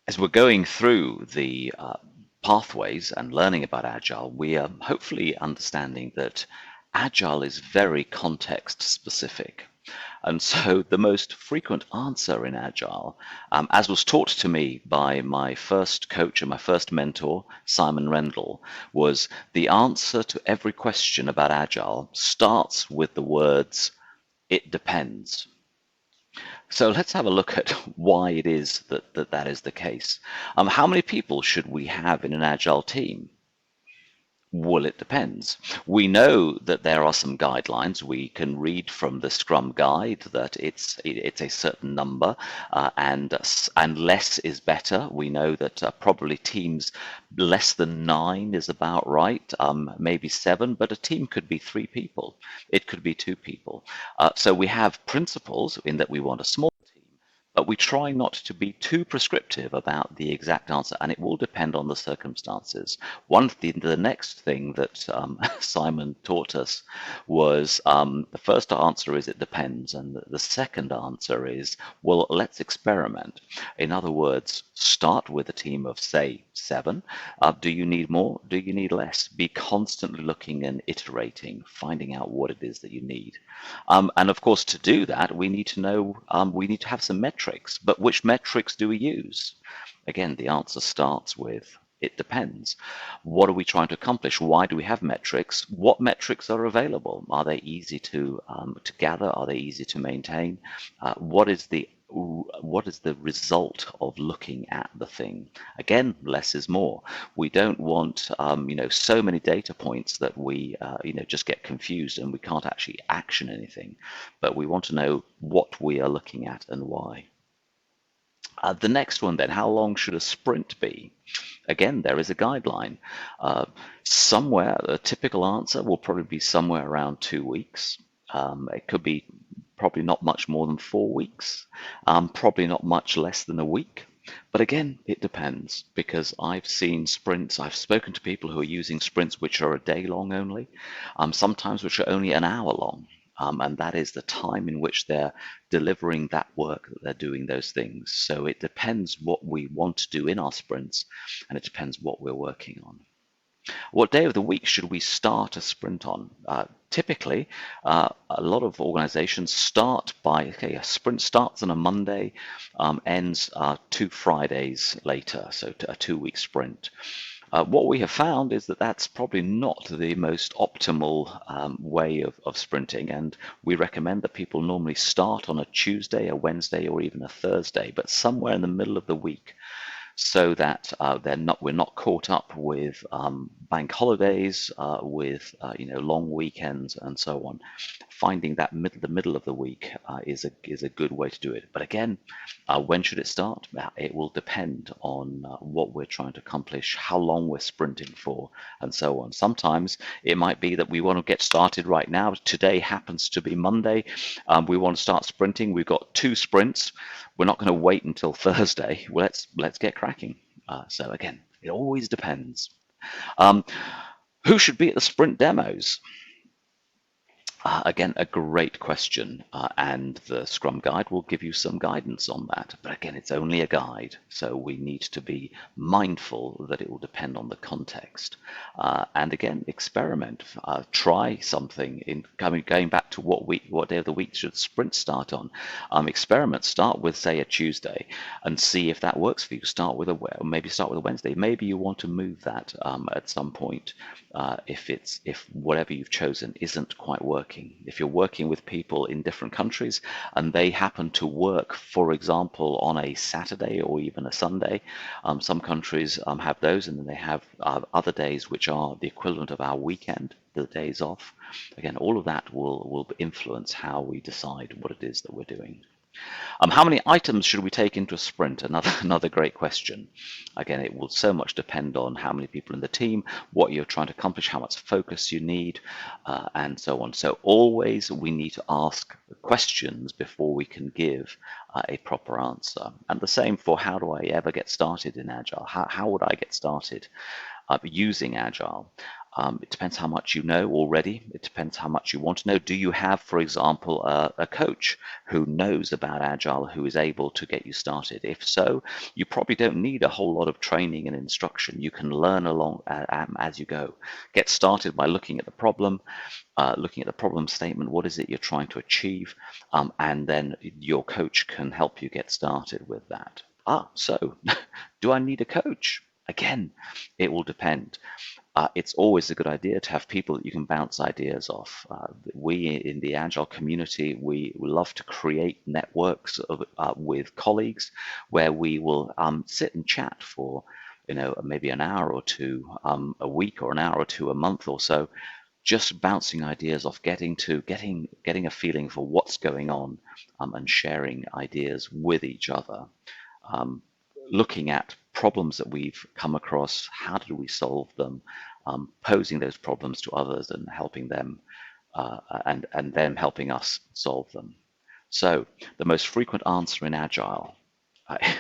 As we're going through the pathways and learning about Agile, we are hopefully understanding that Agile is very context specific. And so the most frequent answer in Agile, as was taught to me by my first coach and my first mentor, Simon Rendell, was the answer to every question about Agile starts with the words, "It depends." So let's have a look at why it is that is the case. How many people should we have in an Agile team? Well, it depends. We know that there are some guidelines. We can read from the Scrum guide that it's a certain number, and less is better. We know that probably teams less than 9 is about right, maybe 7, but a team could be 3 people. It could be 2 people. So we have principles in that we want a small team, but we try not to be too prescriptive about the exact answer, and it will depend on the circumstances. The next thing that Simon taught us was the first answer is it depends, and the second answer is, well, let's experiment. In other words, start with a team of, say, 7. Do you need more? Do you need less? Be constantly looking and iterating, finding out what it is that you need. And of course, to do that, we need to know, we need to have some metrics. But which metrics do we use? Again, the answer starts with it depends. What are we trying to accomplish? Why do we have metrics? What metrics are available? Are they easy to gather? Are they easy to maintain? What is the result of looking at the thing? Again, less is more. We don't want so many data points that we just get confused and we can't actually action anything. But we want to know what we are looking at and why. The next one then, how long should a sprint be? Again, there is a guideline. Somewhere, a typical answer will probably be somewhere around 2 weeks. It could be probably not much more than 4 weeks, probably not much less than a week. But again, it depends, because I've seen sprints, I've spoken to people who are using sprints which are a day long only, sometimes which are only an hour long. And that is the time in which they're delivering that work, that they're doing those things. So it depends what we want to do in our sprints, and it depends what we're working on. What day of the week should we start a sprint on? Typically, a lot of organizations start by, okay, a sprint starts on a Monday, ends 2 Fridays later, so a 2-week sprint. What we have found is that that's probably not the most optimal way of sprinting, and we recommend that people normally start on a Tuesday, a Wednesday, or even a Thursday, but somewhere in the middle of the week, so that we're not caught up with bank holidays, with long weekends and so on. Finding that the middle of the week is a good way to do it. But again, when should it start? It will depend on what we're trying to accomplish, how long we're sprinting for, and so on. Sometimes it might be that we want to get started right now. Today happens to be Monday. We want to start sprinting. We've got 2 sprints. We're not going to wait until Thursday. Well, let's get cracking. So again, it always depends. Who should be at the sprint demos? Again, a great question, and the Scrum Guide will give you some guidance on that. But again, it's only a guide, so we need to be mindful that it will depend on the context. And again, experiment, try something. Going back to what day of the week should sprint start on? Experiment. Start with, say, a Tuesday, and see if that works for you. Maybe start with a Wednesday. Maybe you want to move that at some point if whatever you've chosen isn't quite working. If you're working with people in different countries and they happen to work, for example, on a Saturday or even a Sunday, some countries have those, and then they have other days which are the equivalent of our weekend, the days off. Again, all of that will influence how we decide what it is that we're doing. How many items should we take into a sprint? Another great question. Again, it will so much depend on how many people in the team, what you're trying to accomplish, how much focus you need, and so on. So always we need to ask questions before we can give a proper answer. And the same for how do I ever get started in Agile? How would I get started? using Agile. It depends how much you know already. It depends how much you want to know. Do you have, for example, a coach who knows about Agile, who is able to get you started? If so, you probably don't need a whole lot of training and instruction. You can learn along as you go. Get started by looking at the problem statement. What is it you're trying to achieve? And then your coach can help you get started with that. So do I need a coach? Again, it will depend. It's always a good idea to have people that you can bounce ideas off. We in the Agile community, we love to create networks with colleagues where we will sit and chat for, maybe an hour or two a week, or an hour or two a month or so, just bouncing ideas off, getting a feeling for what's going on, and sharing ideas with each other. Um, Looking at problems that we've come across, how do we solve them, posing those problems to others and helping them, and them helping us solve them. So the most frequent answer in Agile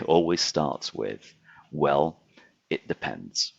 always starts with, well, it depends.